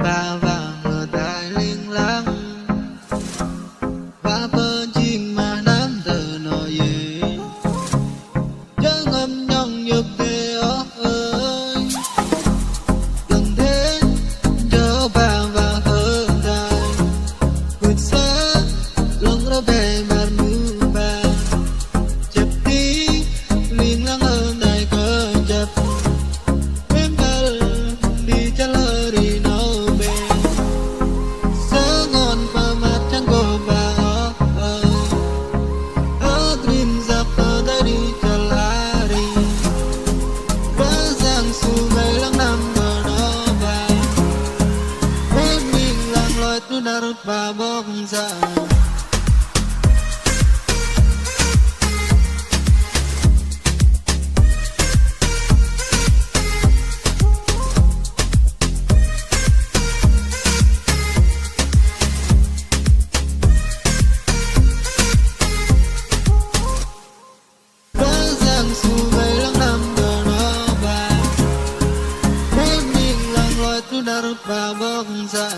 ba vàng ở tại liên lăng ba bơ chiên mà nám từ nội về chớ ngâm nhong nhược tê ơi gần thế chớ ba và hơn đài vượt xa lòng ra về mà mưu ba chập tí liên lăng hơn đài cơ chập em bờ đi cha lơ đi nấu bề sớ ngon và mặt trăng cô bà ở dream giặc ở đây đi cha lá đi vỡ giang su về lăng năm bờ nó bà em mình làng loài tu đã rút bà bốc ra su về lăng năm bờ nó bà em mình làng loài tu đã rút bà bốc ra